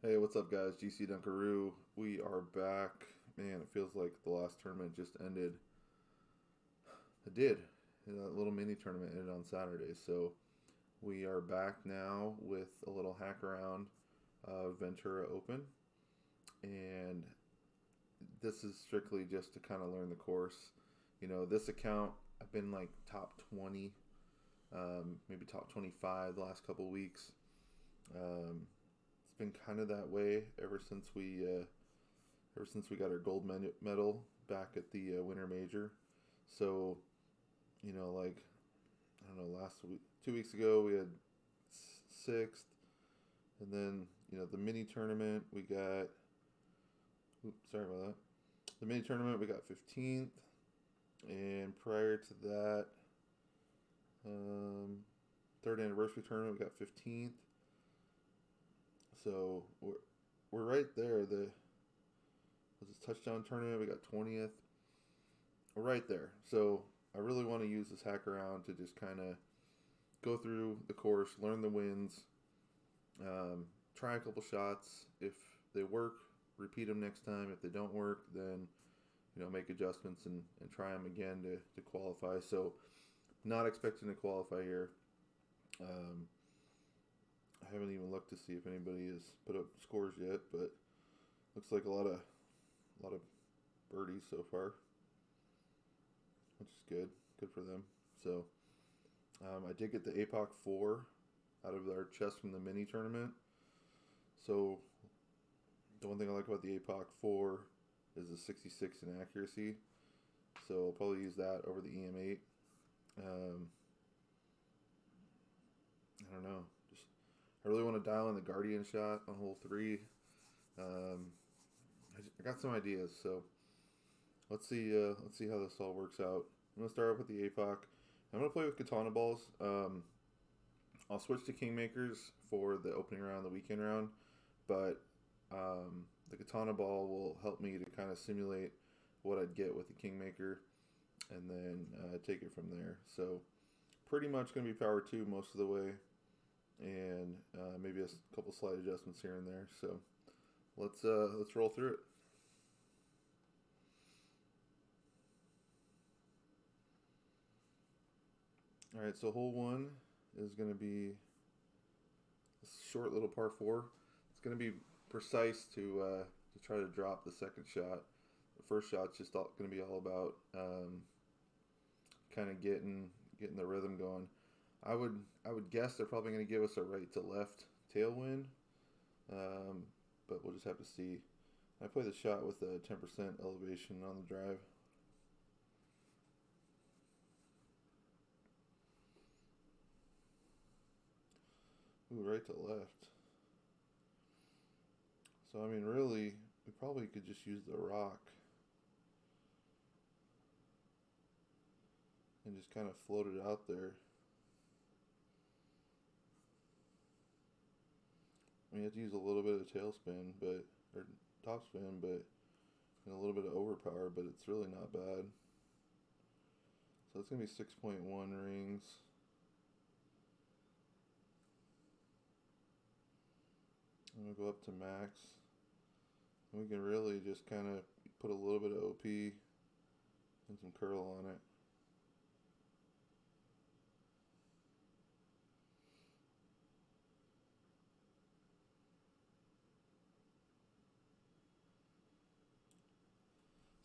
Hey, what's up, guys? GC Dunkaroo. We are back. Man, it feels like the last tournament just ended. It did. A little mini tournament ended on Saturday. So we are back now with a little hack around Ventura Open. And this is strictly just to kind of learn the course. This account, I've been like top 20, maybe top 25 the last couple weeks. Um, it's been kind of that way ever since we got our gold medal back at the Winter Major. So, like, I don't know, last week, 2 weeks ago, we had sixth. And then, the mini tournament, we got, oops, sorry about that. The mini tournament, we got 15th. And prior to that, um, third anniversary tournament, we got 15th. So we're right there. The was this touchdown tournament, we got 20th. We're right there. So I really want to use this hack around to just kind of go through the course, learn the wins, try a couple shots. If they work, repeat them next time. If they don't work, then make adjustments and try them again to qualify. So not expecting to qualify here. Um, I haven't even looked to see if anybody has put up scores yet, but looks like a lot of birdies so far, which is good. Good for them. So I did get the APOC 4 out of our chest from the mini tournament. So the one thing I like about the APOC 4 is the 66 in accuracy. So I'll probably use that over the EM8. Um, I don't know. I really want to dial in the Guardian shot on hole 3. Um, I got some ideas, so let's see how this all works out. I'm gonna start off with the APOC. I'm gonna play with katana balls. I'll switch to Kingmakers for the opening round, the weekend round, but the katana ball will help me to kind of simulate what I'd get with the Kingmaker, and then take it from there. So pretty much gonna be power 2 most of the way, and maybe a couple slight adjustments here and there. So let's roll through it. All right, so hole 1 is going to be a short little par 4. It's going to be precise to try to drop the second shot. The first shot's just going to be all about kind of getting the rhythm going. I would guess they're probably going to give us a right to left tailwind, but we'll just have to see. I play the shot with a 10% elevation on the drive. Ooh, right to left. So I mean, really, we probably could just use the rock and just kind of float it out there. We have to use a little bit of tailspin, or topspin, but and a little bit of overpower, but it's really not bad. So it's gonna be 6.1 rings. I'm gonna go up to max. And we can really just kind of put a little bit of OP and some curl on it.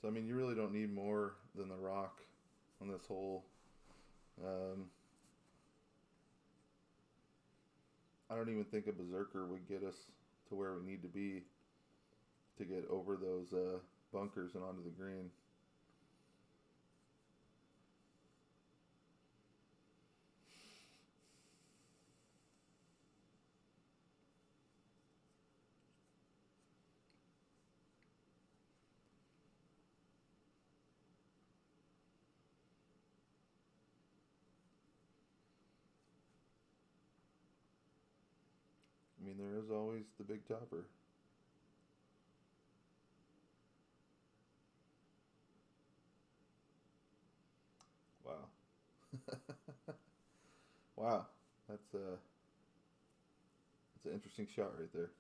So I mean, you really don't need more than the rock on this hole. Um, I don't even think a berserker would get us to where we need to be to get over those bunkers and onto the green. I mean, there is always the big topper. Wow. Wow. That's an interesting shot right there.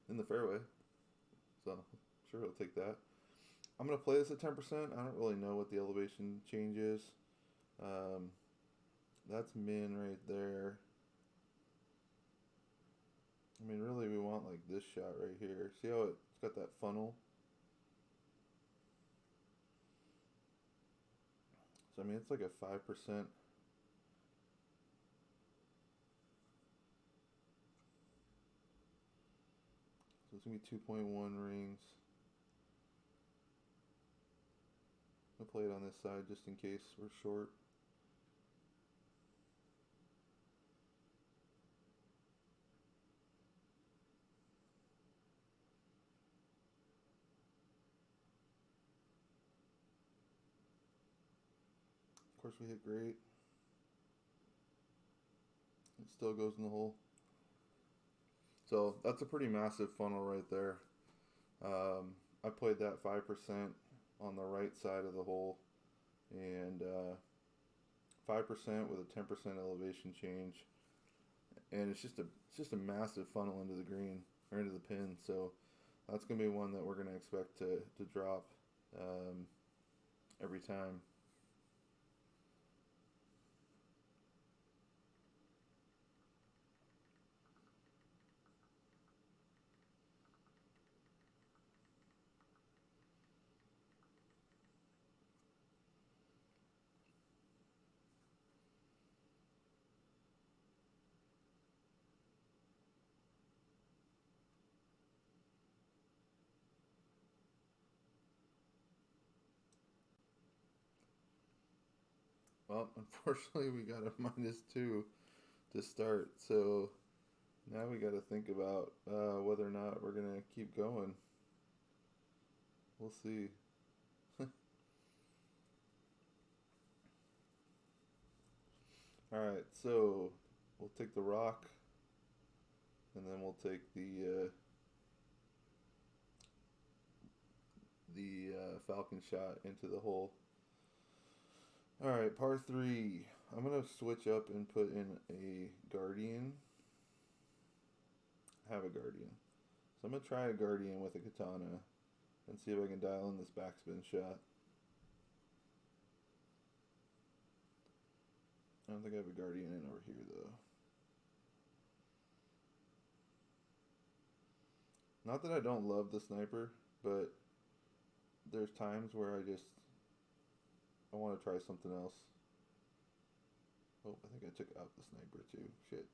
in the fairway. So I'm sure he'll take that. I'm going to play this at 10%. I don't really know what the elevation change is. That's min right there. I mean, really, we want like this shot right here. See how it's got that funnel? So, I mean, it's like a 5%. So it's going to be 2.1 rings. I'll play it on this side just in case we're short. Of course, we hit great. It still goes in the hole. So that's a pretty massive funnel right there. I played that 5% on the right side of the hole, and 5% with a 10% elevation change, and it's just a massive funnel into the green or into the pin. So that's gonna be one that we're gonna expect to drop every time. Well, unfortunately, we got a -2 to start, so now we got to think about whether or not we're gonna keep going. We'll see. All right, so we'll take the rock, and then we'll take the falcon shot into the hole. All right, par 3. I'm gonna switch up and put in a guardian. Have a guardian. So I'm gonna try a guardian with a katana and see if I can dial in this backspin shot. I don't think I have a guardian in over here though. Not that I don't love the sniper, but there's times where I want to try something else. Oh, I think I took out the sniper too. Shit.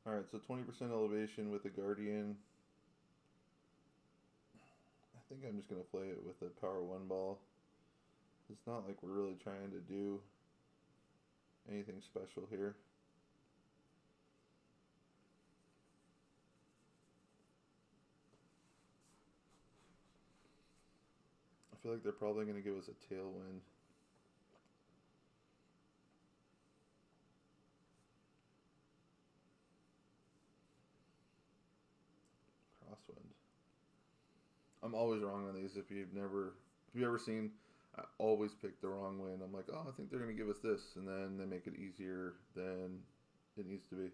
Alright, so 20% elevation with the guardian. I think I'm just going to play it with a power 1 ball. It's not like we're really trying to do anything special here. I feel like they're probably going to give us a tailwind. Crosswind. I'm always wrong on these. If you ever seen, I always pick the wrong wind. I'm like, oh, I think they're going to give us this, and then they make it easier than it needs to be.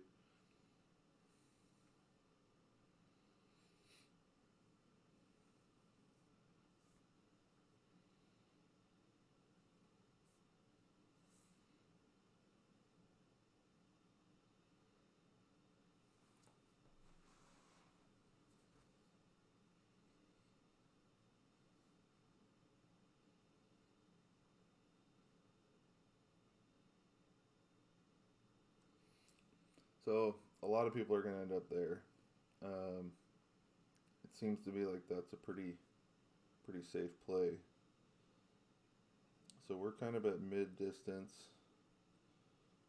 So a lot of people are going to end up there. It seems to be like that's a pretty safe play. So we're kind of at mid distance.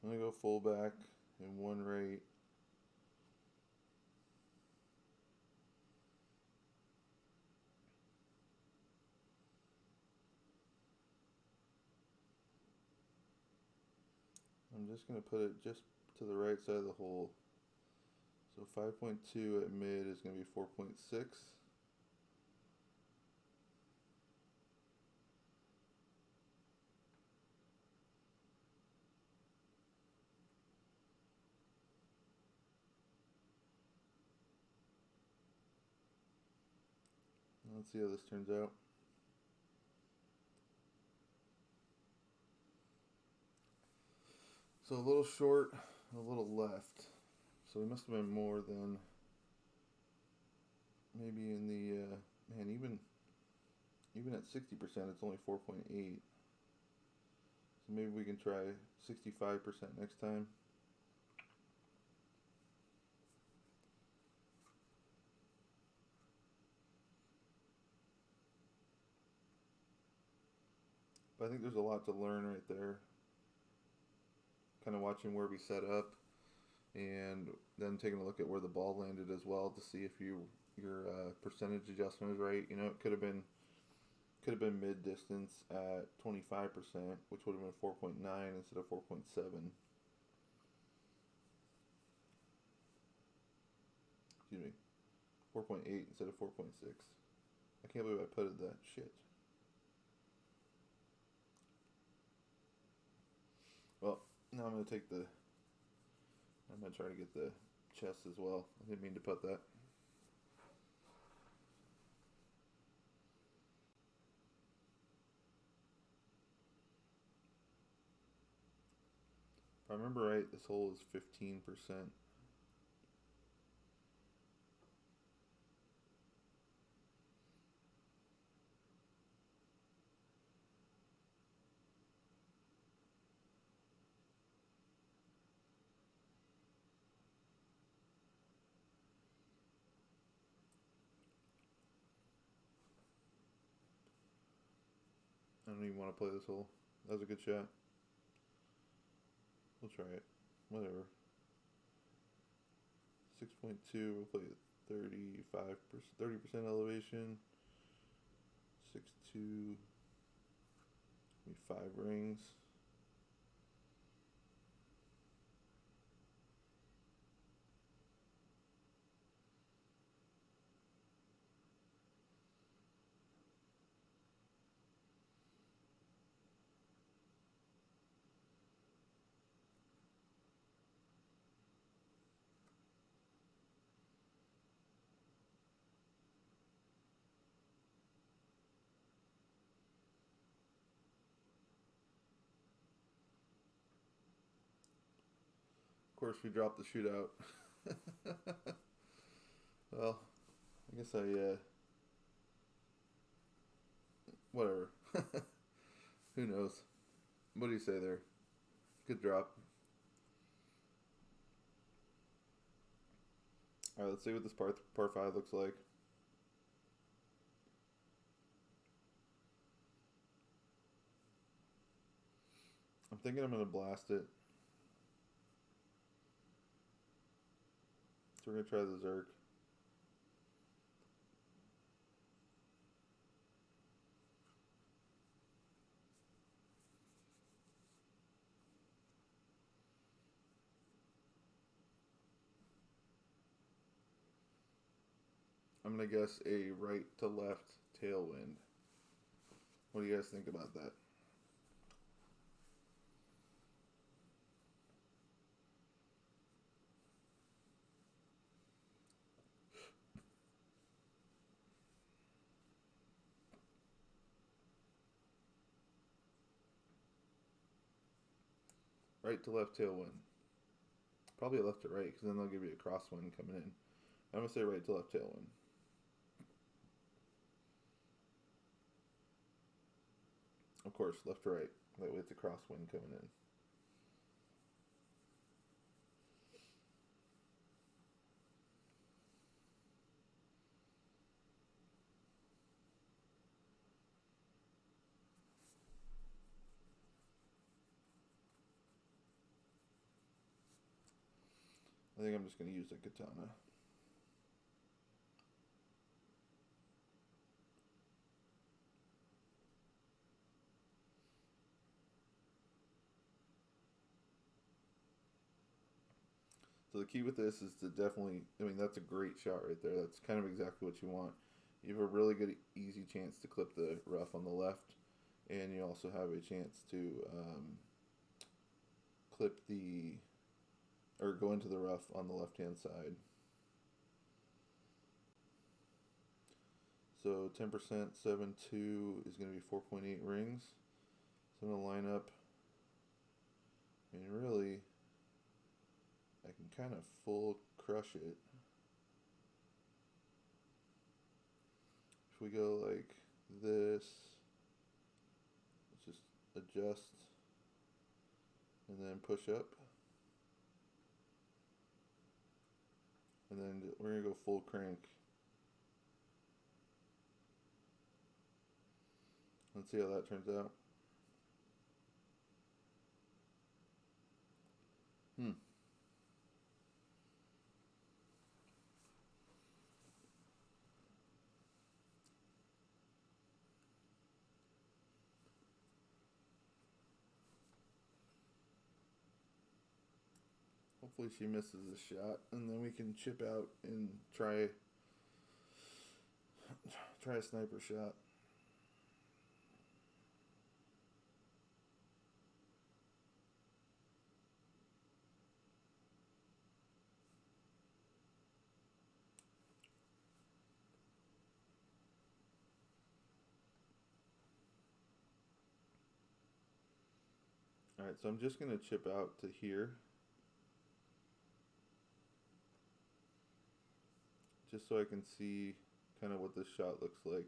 I'm going to go fullback in one right. I'm just going to put it just to the right side of the hole. So 5.2 at mid is going to be 4.6. Let's see how this turns out. So a little short, a little left. So we must have been more than maybe in the man, even at 60%, it's only 4.8. So maybe we can try 65% next time. But I think there's a lot to learn right there. Kind of watching where we set up, and then taking a look at where the ball landed as well to see if your percentage adjustment is right. You know, it could have been mid distance at 25%, which would have been 4.9 instead of 4.7. Excuse me, 4.8 instead of 4.6. I can't believe I putted that shit. Well, now I'm gonna try to get the chest as well. I didn't mean to put that. If I remember right, this hole is 15%. I don't even want to play this hole. That was a good shot. We'll try it. Whatever. 6.2. We'll play it 30% elevation. 6.2. 5 rings. Of course, we dropped the shootout. Well, I guess whatever. Who knows? What do you say there? Good drop. All right, let's see what this par 5 looks like. I'm thinking I'm going to blast it. So we're going to try the Zerk. I'm going to guess a right to left tailwind. What do you guys think about that? Right to left tailwind. Probably a left to right, because then they'll give you a crosswind coming in. I'm going to say right to left tailwind. Of course, left to right. That way it's a crosswind coming in. I think I'm just going to use a katana. So the key with this is to definitely, I mean, that's a great shot right there. That's kind of exactly what you want. You have a really good, easy chance to clip the rough on the left, and you also have a chance to clip or go into the rough on the left-hand side. So 10% 7.2 is going to be 4.8 rings. So I'm going to line up, and really, I can kind of full crush it. If we go like this, let's just adjust and then push up. And then we're going to go full crank. Let's see how that turns out. Hopefully she misses the shot, and then we can chip out and try a sniper shot. Alright, so I'm just going to chip out to here, just so I can see kind of what this shot looks like.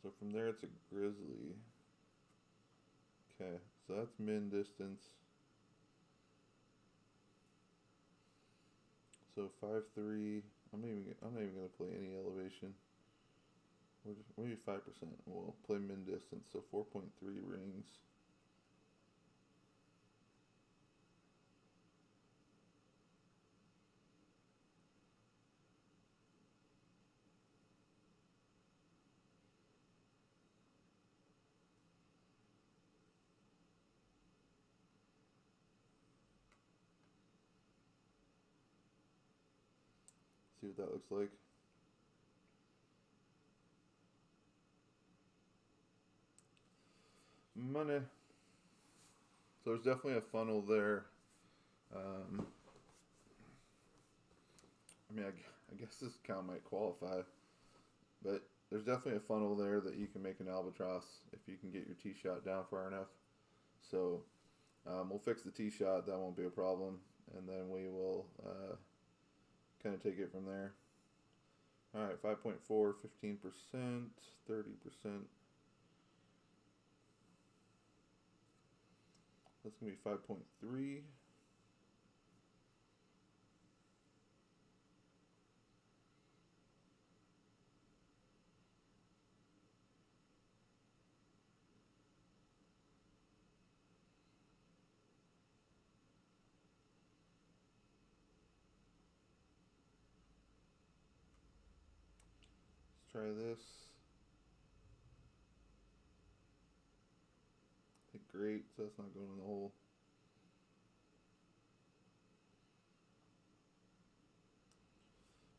So from there it's a grizzly. Okay, so that's min distance. So 5.3. I'm not even gonna play any elevation. Maybe 5%. We'll play min distance. So 4.3 rings. See what that looks like. Money. So there's definitely a funnel there. I mean, I guess this count might qualify, but there's definitely a funnel there that you can make an albatross if you can get your tee shot down far enough. So we'll fix the tee shot. That won't be a problem. And then we will kind of take it from there. All right, 5.4, 15%, 30%. That's going to be 5.3. Let's try this. Okay, great, so that's not going in the hole.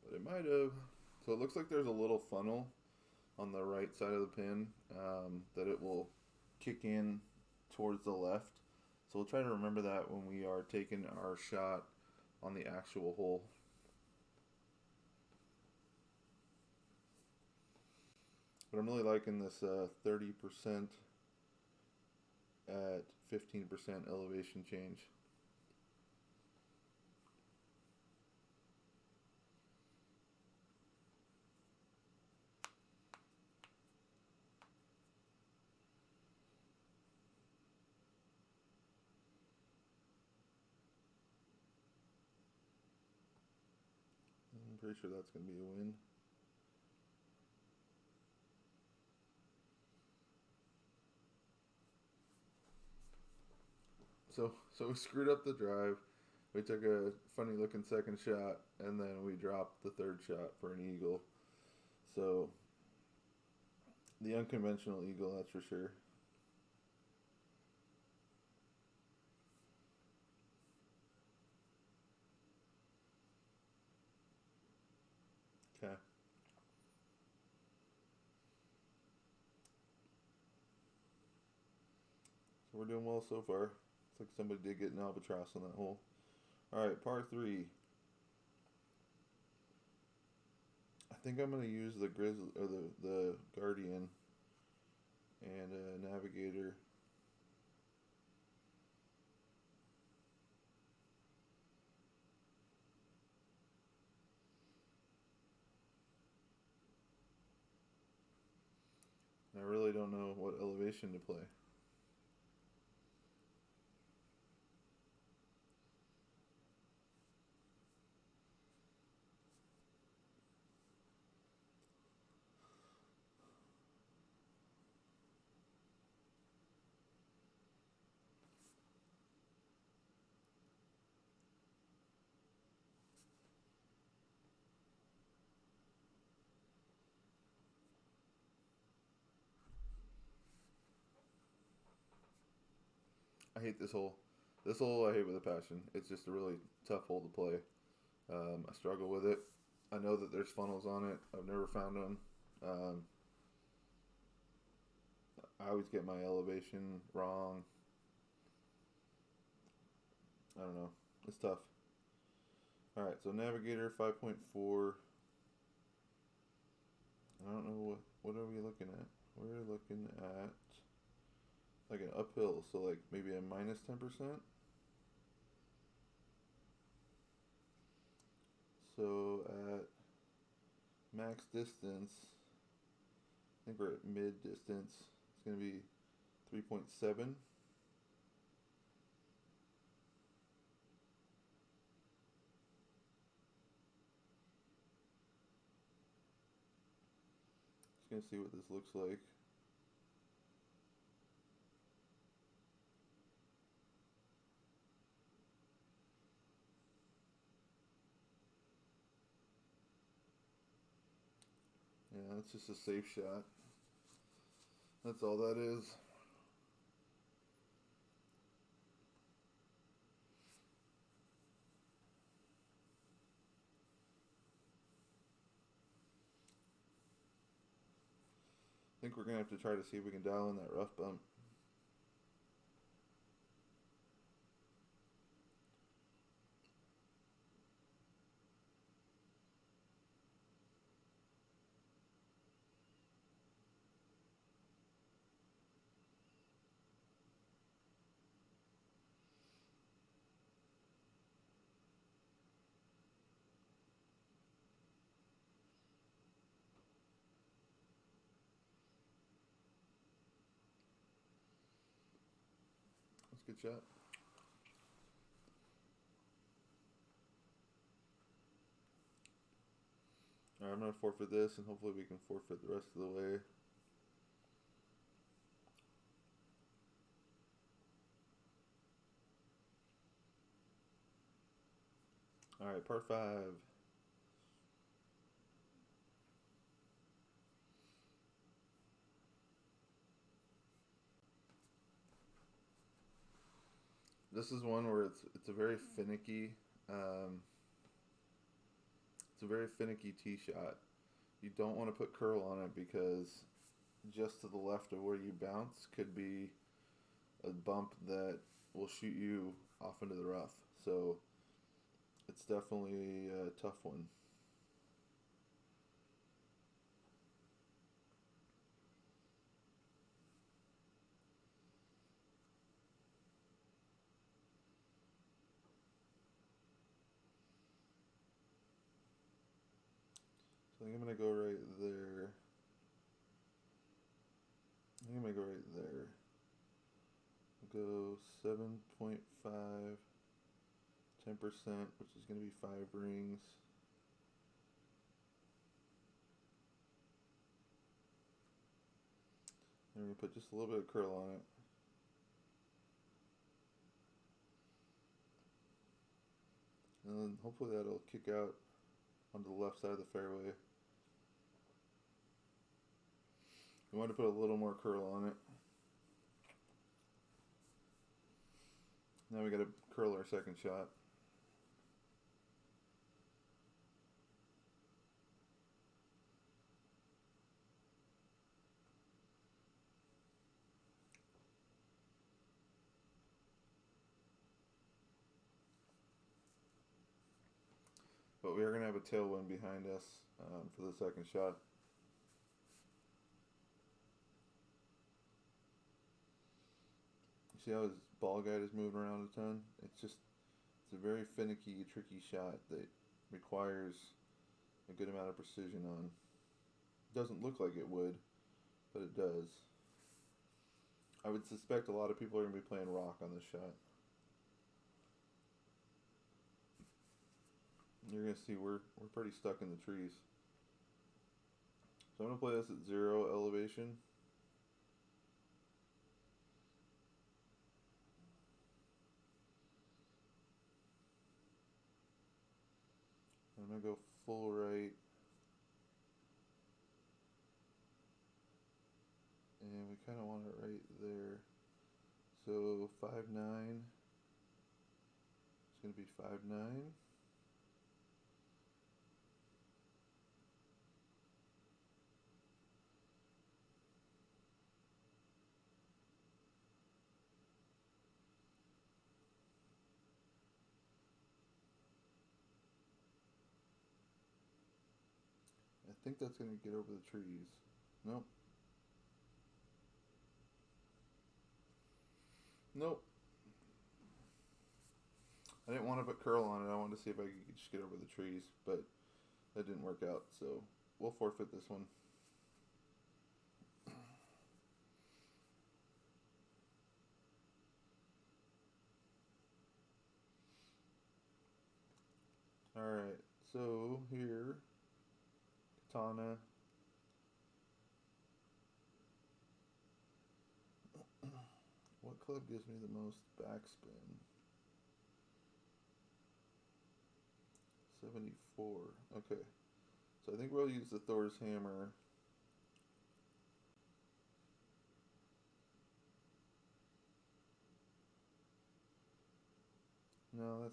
But it might have. So it looks like there's a little funnel on the right side of the pin that it will kick in towards the left. So we'll try to remember that when we are taking our shot on the actual hole. But I'm really liking this 30% at 15% elevation change. pretty sure that's going to be a win. So we screwed up the drive. We took a funny looking second shot, and then we dropped the third shot for an eagle. So the unconventional eagle, that's for sure. Okay. So we're doing well so far. It's like somebody did get an albatross on that hole. All right, par three. I think I'm gonna use the grizzly or the guardian and a navigator. I really don't know what elevation to play. I hate this hole. This hole I hate with a passion. It's just a really tough hole to play. I struggle with it. I know that there's funnels on it. I've never found them. Um, I always get my elevation wrong. I don't know. It's tough. All right, so navigator 5.4. I don't know what are we looking at. We're looking at like an uphill, so like maybe a minus 10%. So at max distance, I think we're at mid distance. It's going to be 3.7. Just going to see what this looks like. Yeah, that's just a safe shot. That's all that is. I think we're going to have to try to see if we can dial in that rough bump. That's a good shot. Alright, I'm going to forfeit this, and hopefully we can forfeit the rest of the way. Alright, par 5. This is one where it's a very finicky um, it's a very finicky tee shot. You don't want to put curl on it because just to the left of where you bounce could be a bump that will shoot you off into the rough. So it's definitely a tough one. So I think I'm going to go right there. I think I'm going to go right there. I'll go 7.5, 10%, which is going to be 5 rings. And we're going to put just a little bit of curl on it. And then hopefully that'll kick out onto the left side of the fairway. We want to put a little more curl on it. Now we got to curl our second shot. But we are going to have a tailwind behind us for the second shot. You see how his ball guide is moving around a ton? It's a very finicky, tricky shot that requires a good amount of precision on. Doesn't look like it would, but it does. I would suspect a lot of people are going to be playing rock on this shot. You're going to see we're pretty stuck in the trees. So I'm going to play this at 0 elevation. I'm going to go full right. And we kind of want it right there. So 5'9". It's going to be 5'9". I think that's going to get over the trees. Nope. Nope. I didn't want to put curl on it. I wanted to see if I could just get over the trees, but that didn't work out, so we'll forfeit this one. Alright, so here, katana. What club gives me the most backspin? 74. Okay. So I think we'll use the Thor's hammer. No,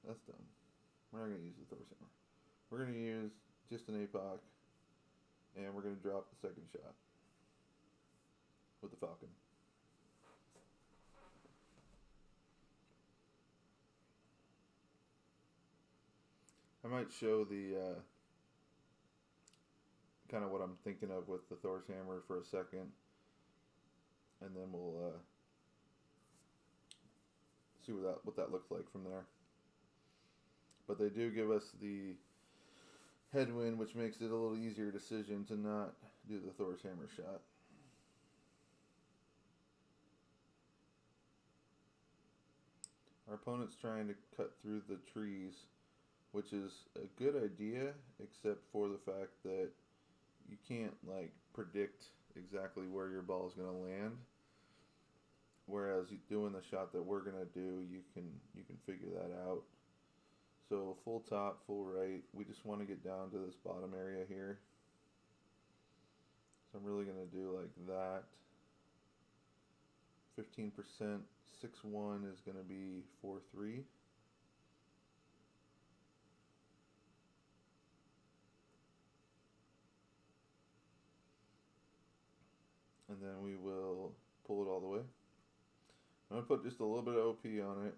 that's done. We're not going to use the Thor's hammer. We're going to use just an APOC, and we're going to drop the second shot with the falcon. I might show the kind of what I'm thinking of with the Thor's hammer for a second, and then we'll see what that looks like from there. But they do give us the headwind, which makes it a little easier decision to not do the Thor's hammer shot. Our opponent's trying to cut through the trees, which is a good idea, except for the fact that you can't predict exactly where your ball is going to land. Whereas doing the shot that we're going to do, you can figure that out. So full top, full right. We just want to get down to this bottom area here. So I'm really going to do like that. 15%, 6-1 is going to be 4-3. And then we will pull it all the way. I'm going to put just a little bit of OP on it.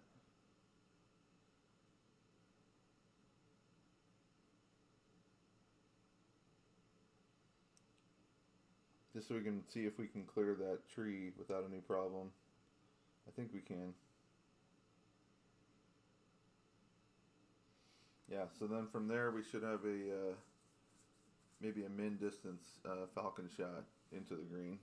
Just so we can see if we can clear that tree without any problem. I think we can. Yeah, so then from there we should have a maybe a min distance falcon shot into the green.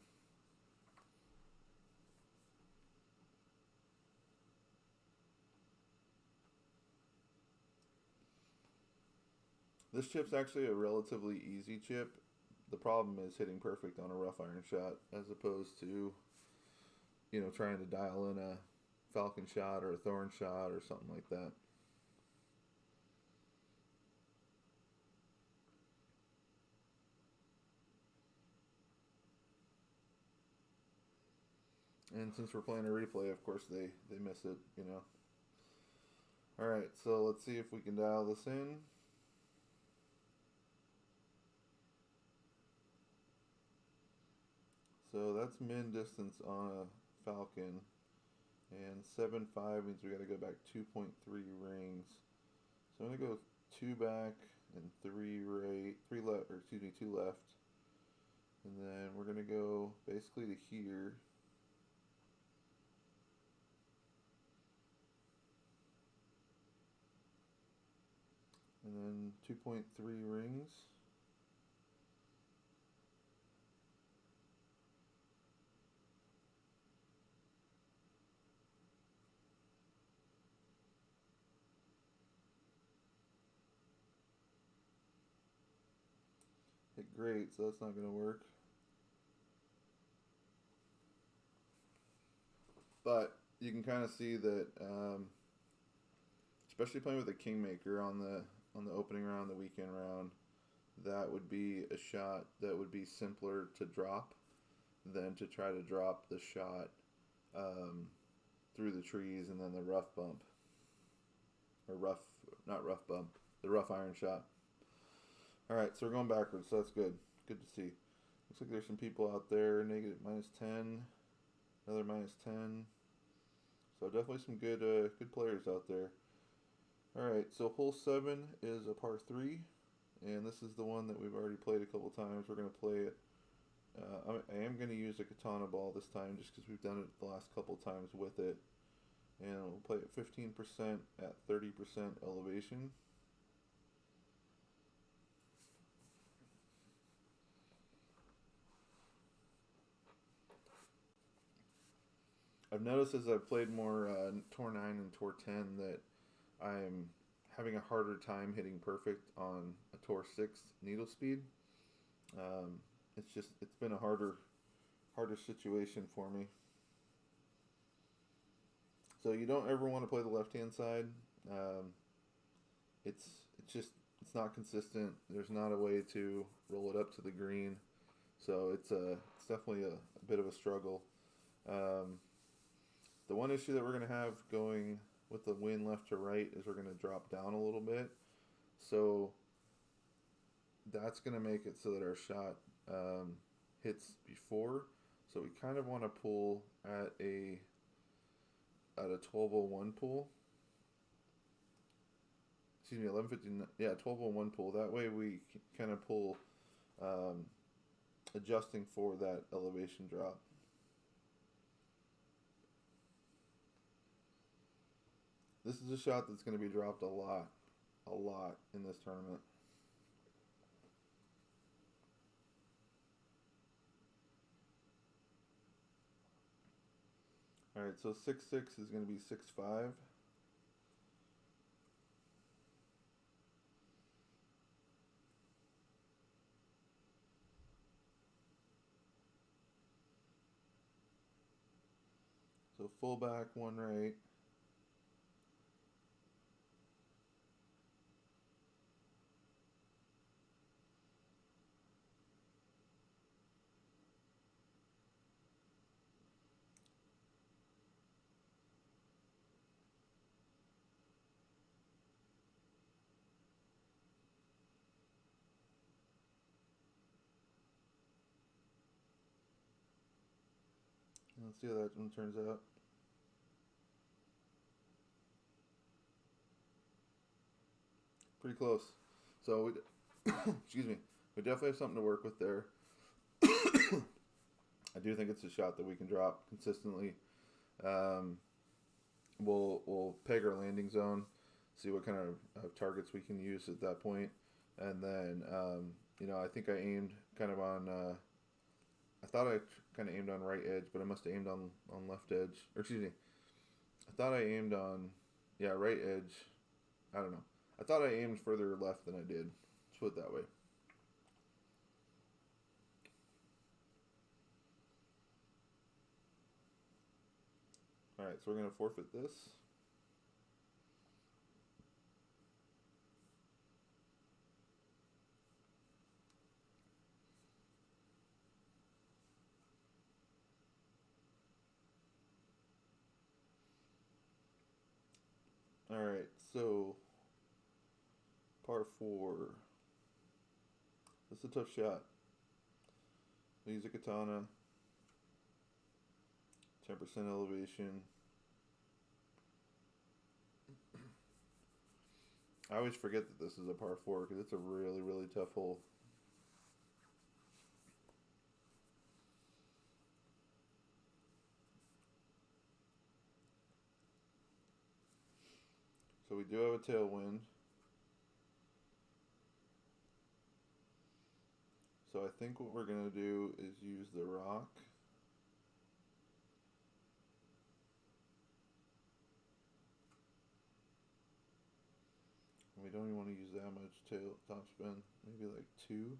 This chip's actually a relatively easy chip The problem is hitting perfect on a rough iron shot as opposed to, trying to dial in a falcon shot or a thorn shot or something like that. And since we're playing a replay, of course, they miss it. Alright, so let's see if we can dial this in. So that's min distance on a falcon. And 7.5 means we got to go back 2.3 rings. So I'm going to go 2 back and 3 right, 3 left, or excuse me, 2 left. And then we're going to go basically to here. And then 2.3 rings. Hit great, so that's not going to work. But you can kind of see that, especially playing with a Kingmaker on the opening round, the weekend round, that would be a shot that would be simpler to drop than to try to drop the shot through the trees and then the rough bump. Or not rough bump, the rough iron shot. Alright, so we're going backwards, so that's good. Good to see. Looks like there's some people out there, negative -10, another -10. So definitely some good players out there. Alright, so hole 7 is a par 3. And this is the one that we've already played a couple times. We're going to play it. I am going to use a katana ball this time just because we've done it the last couple times with it. And we'll play it 15% at 30% elevation. I've noticed as I've played more Tour 9 and Tour 10 that I'm having a harder time hitting perfect on a Tour 6 needle speed. It's been a harder situation for me. So you don't ever want to play the left-hand side. It's not consistent. There's not a way to roll it up to the green. So it's definitely a bit of a struggle. The one issue that we're going to have going with the wind left to right is we're going to drop down a little bit. So that's going to make it so that our shot hits before. So we kind of want to pull at a 1201 pull. Excuse me, 11:59. Yeah, 1201 pull. That way we kind of pull adjusting for that elevation drop. This is a shot that's going to be dropped a lot in this tournament. Alright, so 6.6 is going to be 6.5. So full back, one right. Let's see how that one turns out. Pretty close. So we, excuse me, we definitely have something to work with there. I do think it's a shot that we can drop consistently. We'll peg our landing zone, see what kind of targets we can use at that point, and then I think I aimed kind of on. I thought I kind of aimed on right edge, but I must have aimed on left edge. Or excuse me, I thought I aimed on right edge. I don't know. I thought I aimed further left than I did. Let's put it that way. Alright, so we're going to forfeit this. Alright, so par 4. This is a tough shot. I use a katana. 10% elevation. I always forget that this is a par 4 because it's a really, really tough hole. So we do have a tailwind. So I think what we're going to do is use the rock. We don't even want to use that much top spin. Maybe like 2.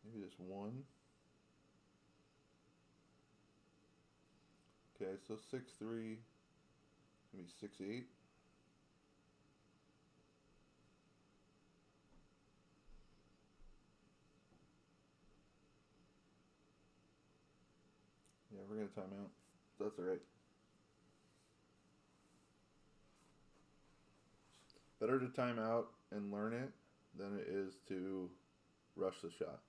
Maybe just 1. Okay, so 6-3. Maybe 6-8. Yeah, we're going to time out. That's alright. Better to time out and learn it than it is to rush the shot.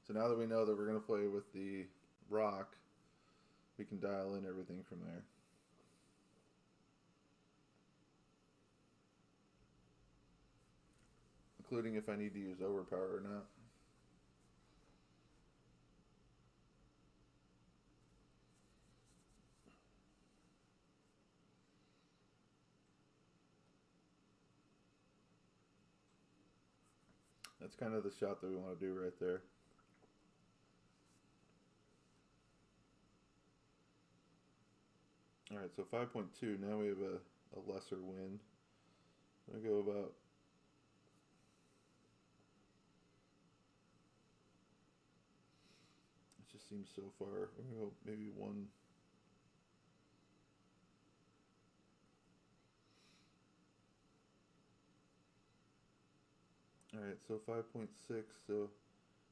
So now that we know that we're going to play with the rock, we can dial in everything from there. Including if I need to use overpower or not. That's kind of the shot that we want to do right there. Alright, so 5.2. Now we have a lesser wind. I'm going to go about... It just seems so far. I'm going to go maybe 1... Alright, so 5.6, so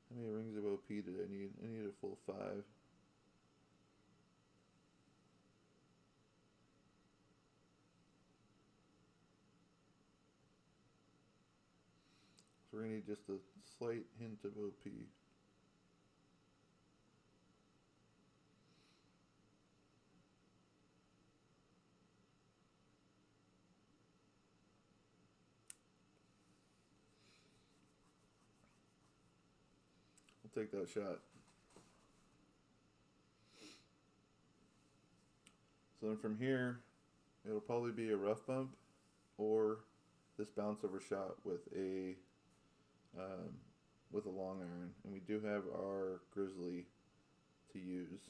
how many rings of OP did I need? I need a full 5. So we're going to need just a slight hint of OP. We'll take that shot. So then from here, it'll probably be a rough bump or this bounce over shot with a long iron, and we do have our grizzly to use.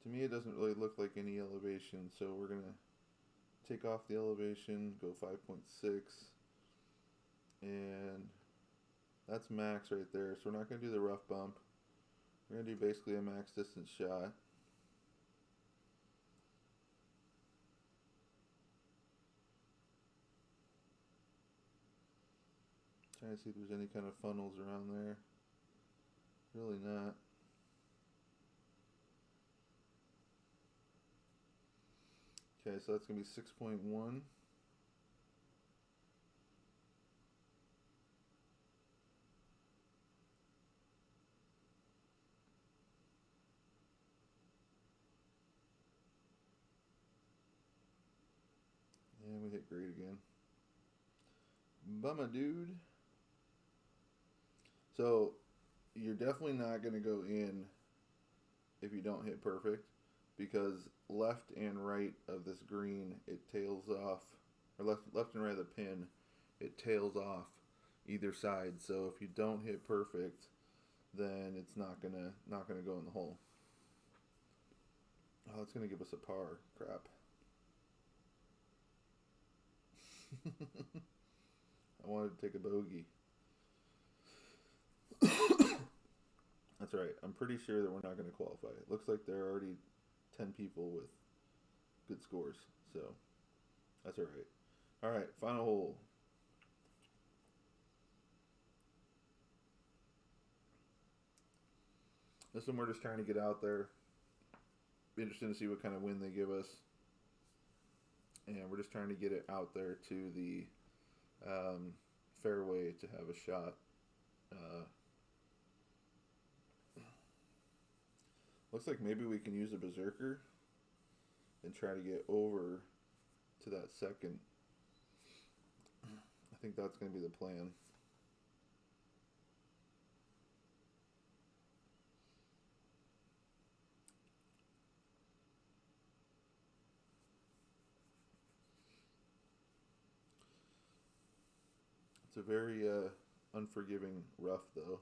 To me, it doesn't really look like any elevation, so we're going to take off the elevation, go 5.6, and that's max right there. So we're not going to do the rough bump. We're going to do basically a max distance shot. Trying to see if there's any kind of funnels around there. Really not. Okay, so that's going to be 6.1. And we hit great again. Bumma, dude. So, you're definitely not going to go in if you don't hit perfect. because left and right of this green, it tails off, or left and right of the pin, it tails off either side. So if you don't hit perfect, then it's not gonna go in the hole. Oh, that's gonna give us a par. Crap. I wanted to take a bogey. That's right. I'm pretty sure that we're not going to qualify. It looks like there are already 10 people with good scores. So that's all right. All right, final hole. This one we're just trying to get out there. Be interesting to see what kind of wind they give us. And we're just trying to get it out there to the fairway to have a shot. Looks like maybe we can use a berserker and try to get over to that second. I think that's going to be the plan. It's a very unforgiving rough, though.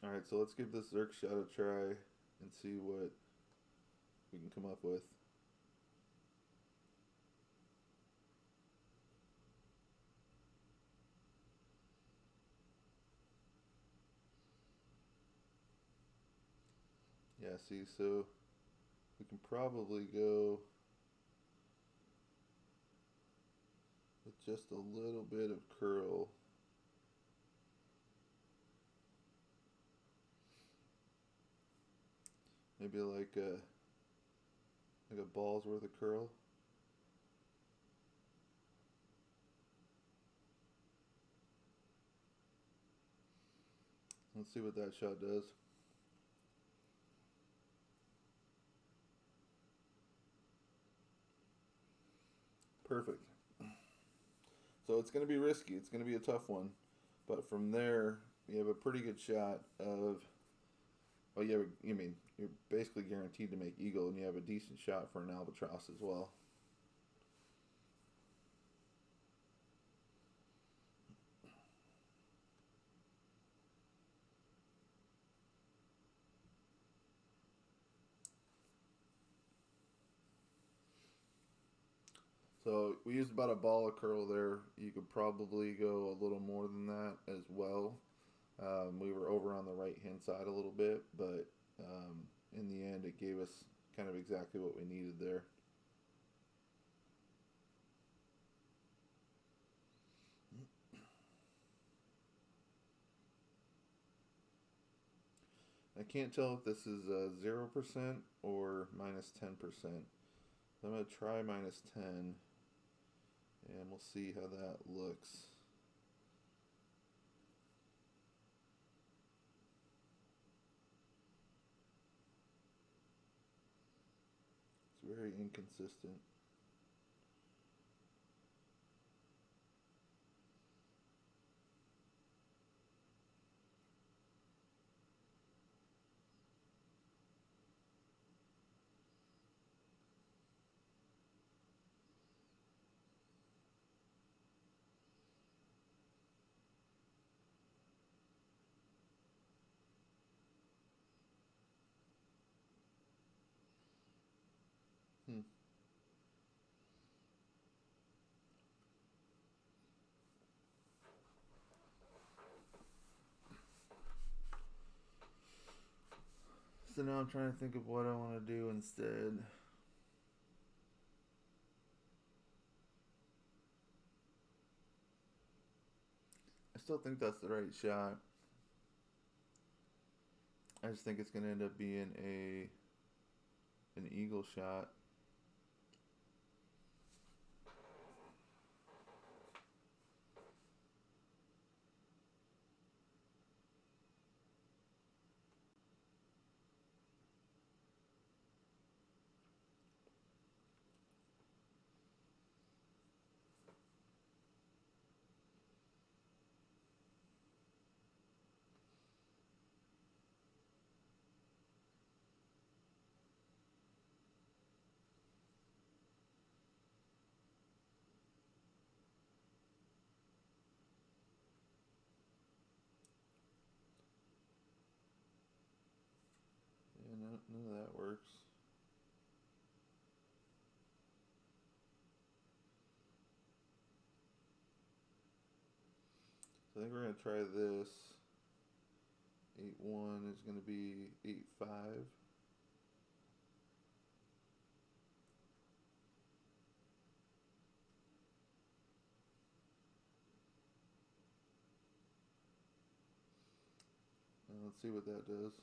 All right, so let's give this Zerk shot a try and see what we can come up with. Yeah, see, so we can probably go with just a little bit of curl. Maybe like a ball's worth of curl. Let's see what that shot does. Perfect. So it's going to be risky. It's going to be a tough one. But from there, you have a pretty good shot of. Well, you mean you're basically guaranteed to make eagle, and you have a decent shot for an albatross as well. So we used about a ball of curl there. You could probably go a little more than that as well. We were over on the right hand side a little bit, but in the end, it gave us kind of exactly what we needed there. I can't tell if this is 0% or minus 10%. I'm going to try minus 10, and we'll see how that looks. It's very inconsistent. Hmm. So now I'm trying to think of what I want to do instead. I still think that's the right shot. I just think it's going to end up being an eagle shot. None of that works. So I think we're going to try this. 8-1 is going to be 8-5. Let's see what that does.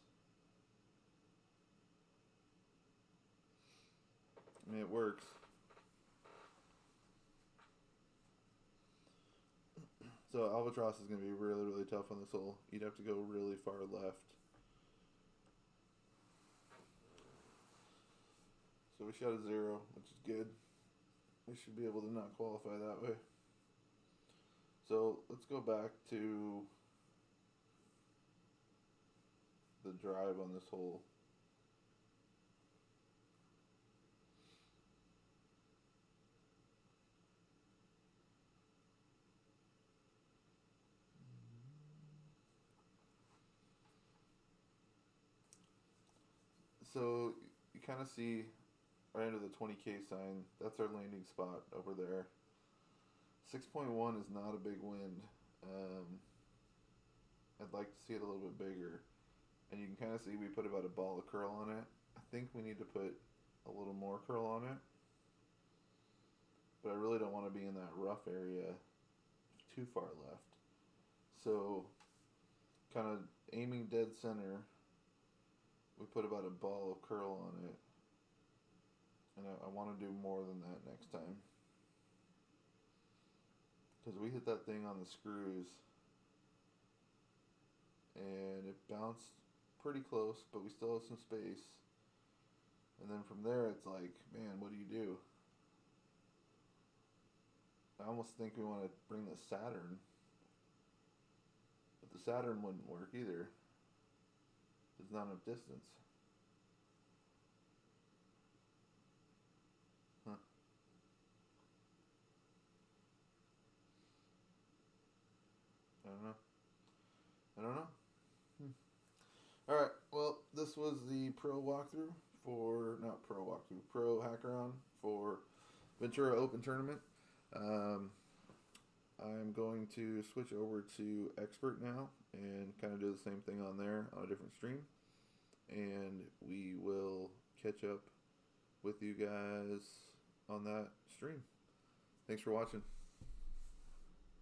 I mean, it works. So albatross is going to be really, really tough on this hole. You'd have to go really far left. So we shot a 0, which is good. We should be able to not qualify that way. So let's go back to the drive on this hole. So you kind of see right under the 20K sign, that's our landing spot over there. 6.1 is not a big wind. I'd like to see it a little bit bigger. And you can kind of see we put about a ball of curl on it. I think we need to put a little more curl on it. But I really don't want to be in that rough area too far left. So kind of aiming dead center, we put about a ball of curl on it. And I want to do more than that next time. Because we hit that thing on the screws and it bounced pretty close, but we still have some space. And then from there, it's like, man, what do you do? I almost think we want to bring the Saturn, but the Saturn wouldn't work either. There's not enough distance. Huh. I don't know. I don't know. Alright, well, this was the pro walkthrough for, not pro walkthrough, pro hackathon for Ventura Open Tournament. I'm going to switch over to Expert now and kind of do the same thing on there on a different stream. And we will catch up with you guys on that stream. Thanks for watching.